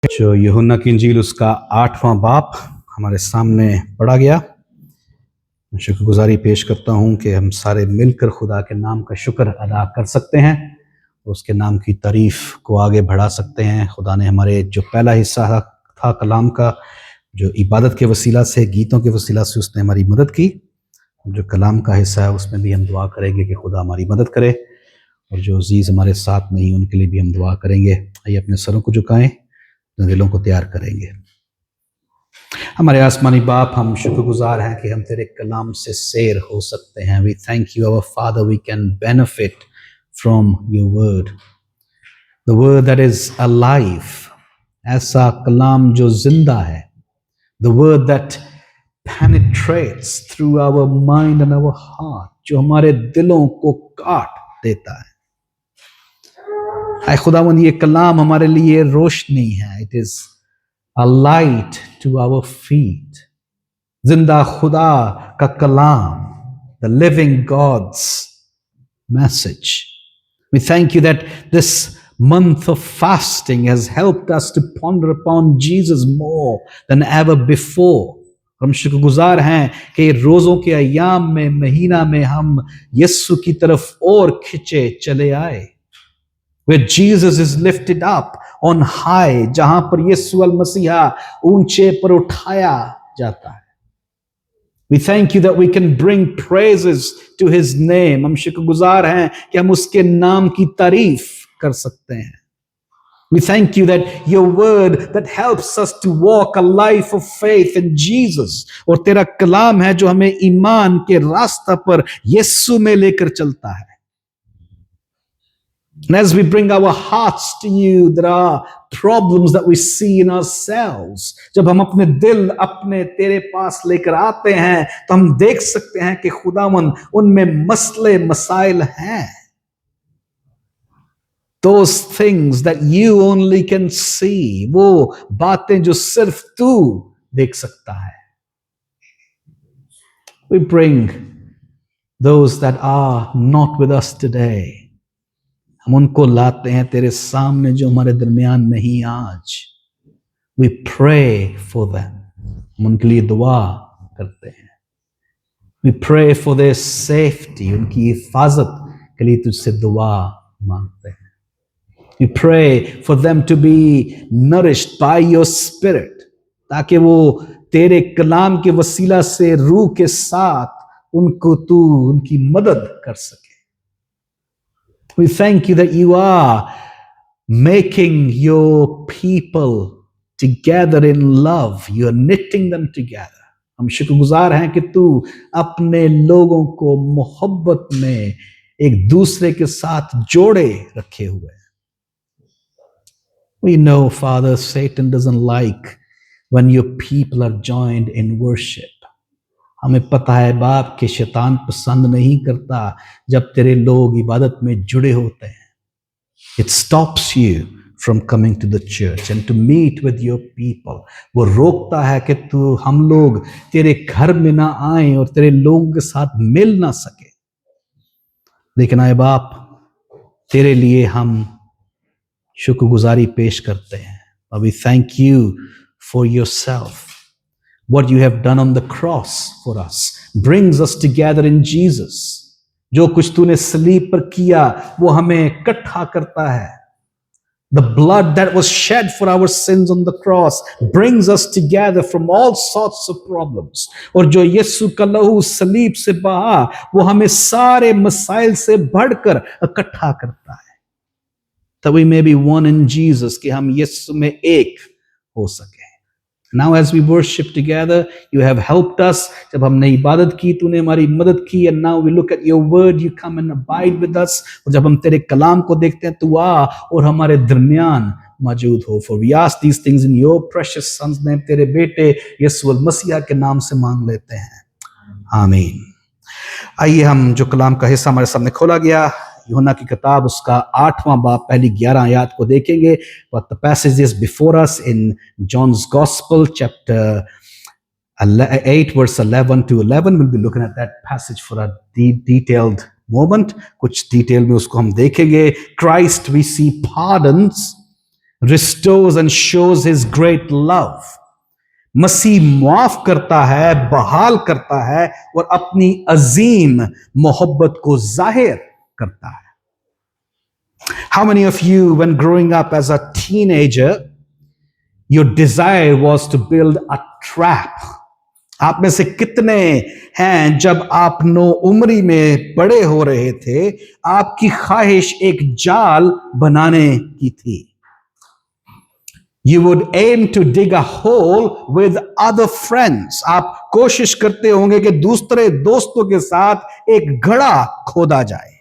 जो यूहन्ना की इंजील उसका 8वां बाब हमारे सामने पढ़ा गया। मैं शुक्रगुजारी पेश करता हूँ कि हम सारे मिलकर खुदा के नाम का शुक्र अदा कर सकते हैं, उसके नाम की तारीफ को आगे बढ़ा सकते हैं। खुदा ने हमारे जो पहला हिस्सा था कलाम का, जो इबादत के वसीला से, गीतों के वसीला से उसने हमारी मदद की। जो कलाम का हिस्सा है उसमें भी हम दुआ करेंगे कि खुदा हमारी मदद करे, और जो अजीज़ हमारे साथ नहीं उनके लिए भी हम दुआ करेंगे। आइए अपने सरों को झुकाएं, दिलों को तैयार करेंगे। हमारे आसमानी बाप, हम शुक्रगुजार हैं कि हम तेरे कलाम से सैर हो सकते हैं। We thank you our father, we can benefit from your word, the word that is alive, ऐसा कलाम जो जिंदा है, the word that penetrates through our mind and our heart, जो हमारे दिलों को काट देता है। ऐ खुदावंद, ये कलाम हमारे लिए रोशनी है। It is a light to our feet. जिंदा खुदा का कलाम, the living God's message. We thank you that this month of fasting has helped us to ponder upon Jesus more than ever before. हम शुक्रगुजार हैं कि रोजों के अय्याम में, महीना में हम यीशु की तरफ और खिंचे चले आए, where Jesus is lifted up on high, जहां पर यीशु अल मसीहा ऊंचे पर उठाया जाता है। We thank you that we can bring praises to his name. हम शुक्रगुजार हैं कि हम उसके नाम की तारीफ कर सकते हैं। We thank you that your word that helps us to walk a life of faith in Jesus, और तेरा कलाम है जो हमें ईमान के रास्ता पर यीशु में लेकर चलता है। And as we bring our hearts to you, there are problems that we see in ourselves. जब हम अपने दिल अपने तेरे पास लेकर आते हैं तो हम देख सकते हैं कि खुदावन उनमें मसले मसाइल हैं। Those things that you only can see, वो बातें जो सिर्फ तू देख सकता है। We bring those that are not with us today. हम उनको लाते हैं तेरे सामने जो हमारे दरमियान नहीं आज। We pray for them. हम उनके लिए दुआ करते हैं। We pray for their safety. उनकी हिफाजत के लिए तुझसे दुआ मांगते हैं। We pray for them to be nourished by your spirit, ताकि वो तेरे कलाम के वसीला से रूह के साथ उनको तू उनकी मदद कर सके। We thank you that you are making your people together in love. You are knitting them together. हम शुक्रगुजार हैं कि तू अपने लोगों को मोहब्बत में एक दूसरे के साथ जोड़े रखे हुए। We know, Father, Satan doesn't like when your people are joined in worship. हमें पता है बाप कि शैतान पसंद नहीं करता जब तेरे लोग इबादत में जुड़े होते हैं। It stops you from coming to the church and to meet with your people. वो रोकता है कि तू हम लोग तेरे घर में ना आए और तेरे लोगों के साथ मिल ना सके। लेकिन आए बाप, तेरे लिए हम शुक्रगुजारी पेश करते हैं। We thank you for yourself. What you have done on the cross for us brings us together in Jesus. जो कुछ तूने सलीब पर किया वो हमें इकट्ठा करता है। The blood that was shed for our sins on the cross brings us together from all sorts of problems. और जो यीशु का लहू सलीब से बहा वो हमें सारे मसाइल से बढ़कर इकट्ठा करता है। That we may be one in Jesus, कि हम यीशु में एक हो सके। Now as we worship together, you have helped us. जब हमने इबादत की तूने हमारी मदद की, and now we look at your word, you come and abide with us. और जब हम तेरे कलाम को देखते हैं तू आ और हमारे दरमियान मौजूद हो। For we ask these things in your precious son's name, तेरे बेटे यीशु मसीह के नाम से मांग लेते हैं, आमीन। आइए हम जो कलाम का हिस्सा हमारे सामने खोला गया, यूहन्ना की किताब उसका 8वां बाब पहली 11 आयत को देखेंगे। But the passage is before us in John's Gospel, chapter 8, verse 11 to 11. We'll be looking at that passage for a detailed moment. कुछ डिटेल में उसको हम देखेंगे। Christ we see pardons restores and shows his great love. मसीह माफ करता है, बहाल करता है और अपनी अजीम मोहब्बत को जाहिर करता है. How many of you, when growing up as a teenager, your desire was to build a trap? आप में से कितने हैं जब आप नौउम्री में बड़े हो रहे थे, आपकी ख्वाहिश एक जाल बनाने की थी? You would aim to dig a hole with other friends. आप कोशिश करते होंगे कि दूसरे दोस्तों के साथ एक घड़ा खोदा जाए.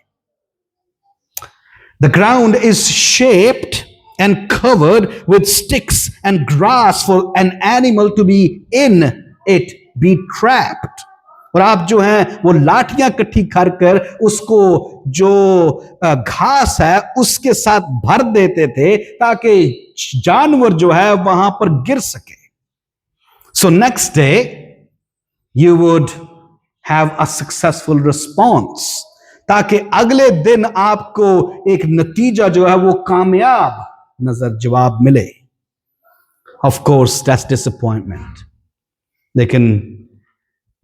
The ground is shaped and covered with sticks and grass for an animal to be in it, be trapped. और आप जो हैं वो लाठियां इकट्ठी कर उसको जो घास है उसके साथ भर देते थे ताकि जानवर जो है वहां पर गिर सके. So next day you would have a successful response, ताकि अगले दिन आपको एक नतीजा जो है वो कामयाब नजर जवाब मिले. Of course that's disappointment, लेकिन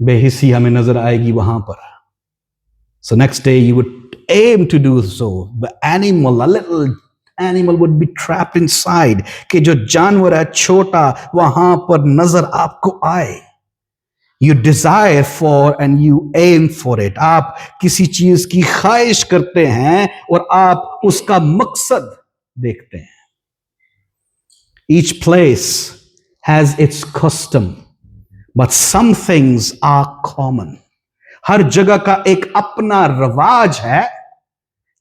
बेहिसी हमें नजर आएगी वहां पर. So next day you would aim to do so. The animal, a little animal would be trapped inside, कि जो जानवर है छोटा वहां पर नजर आपको आए. You desire for and you aim for it. आप किसी चीज की ख्वाहिश करते हैं और आप उसका मकसद देखते हैं. Each place has its custom, but some things are common. हर जगह का एक अपना रवाज है,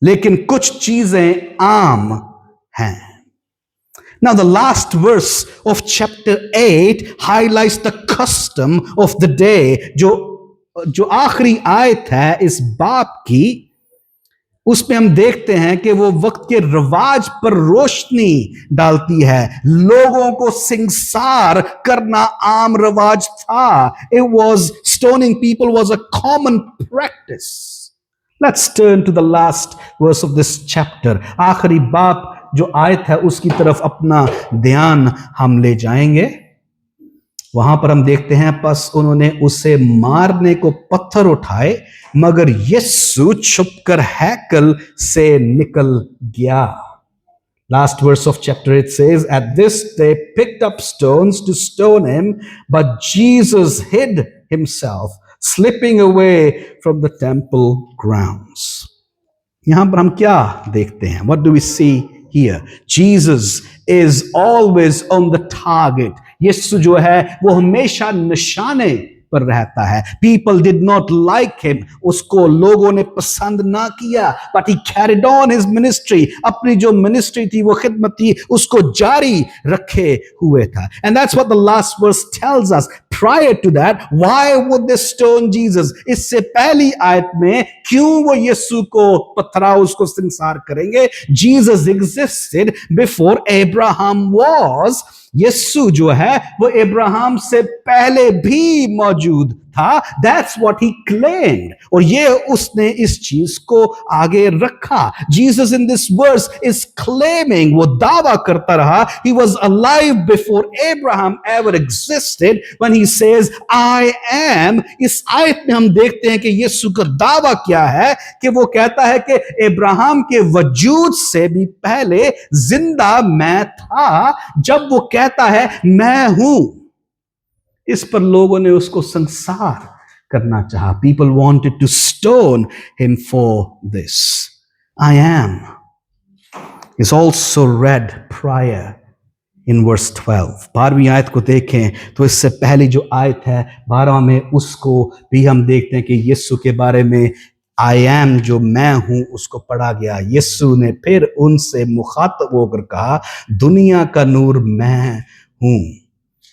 लेकिन कुछ चीजें आम हैं. Now the last verse of chapter 8 highlights the custom of the day. जो आखिरी आयत है इस बाप की, उसमें हम देखते हैं कि वो वक्त के रिवाज पर रोशनी डालती है. लोगों को सिंगसार करना आम रिवाज था. It was stoning people was a common practice. Let's turn to the last verse of this chapter. आखिरी बाप जो आयत है उसकी तरफ अपना ध्यान हम ले जाएंगे. वहां पर हम देखते हैं, बस उन्होंने उसे मारने को पत्थर उठाए, मगर यीशु छुपकर हैकल से निकल गया. Last verse of chapter 8 says, at this they picked up stones to stone him, but Jesus hid himself, slipping away from the temple grounds. यहां पर हम क्या देखते हैं? What do we see here? Jesus is always on the target. यीशु जो है वो हमेशा निशाने पर रहता है. People did not like him. उसको लोगों ने पसंद ना किया. But he carried on his ministry. अपनी जो मिनिस्ट्री थी, वो खिदमत थी, उसको जारी रखे हुए था. And that's what the last verse tells us. Prior to that, why would they stone Jesus? इससे पहली आयत में क्यों वो यीशु को पथराव उसको संसार करेंगे? Jesus existed before Abraham was. यीशु जो है वो अब्राहम से पहले भी मौजूद था. That's what he claimed. और ये उसने इस चीज को आगे रखा. Jesus in this verse is claiming, वो दावा करता रहा, he was alive before Abraham ever existed when he says I am. इस आयत में हम देखते हैं कि यीशु का दावा क्या है, कि वो कहता है कि अब्राहम के वजूद से भी पहले जिंदा मैं था. जब वो कहता है मैं हूं, इस पर लोगों ने उसको संसार करना चाहा. People wanted to stone him for this. I am is also read prior in verse 12. 12वीं आयत को देखें तो इससे पहले जो आयत है 12 में, उसको भी हम देखते हैं कि यीशु के बारे में I am जो मैं हूं उसको पढ़ा गया. यीशु ने फिर उनसे मुखातब होकर कहा, दुनिया का नूर मैं हूं.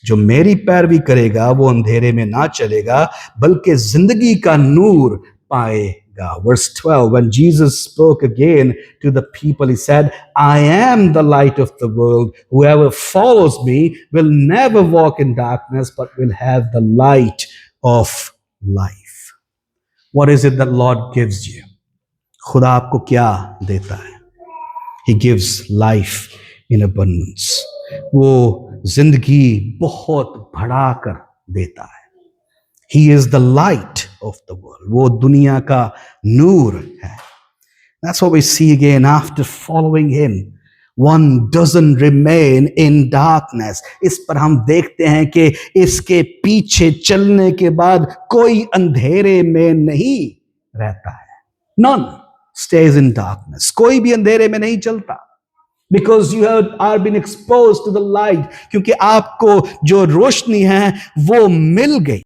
जो मेरी पैरवी करेगा वो अंधेरे में ना चलेगा बल्कि जिंदगी का नूर पाएगा. Verse 12, when Jesus spoke again to the people, he said, I am the light of the world. Whoever follows me will never walk in darkness but will have the light of life. What is it that Lord gives you? खुदा आपको क्या देता है? He gives life. in abundance. वो जिंदगी बहुत बढ़ाकर देता है. He is the light of the world. वो दुनिया का नूर है. That's what we see again after following him. One doesn't remain in darkness. इस पर हम देखते हैं कि इसके पीछे चलने के बाद कोई अंधेरे में नहीं रहता है. None stays in darkness. कोई भी अंधेरे में नहीं चलता. Because you are been exposed to the light. क्योंकि आपको जो रोशनी है वो मिल गई.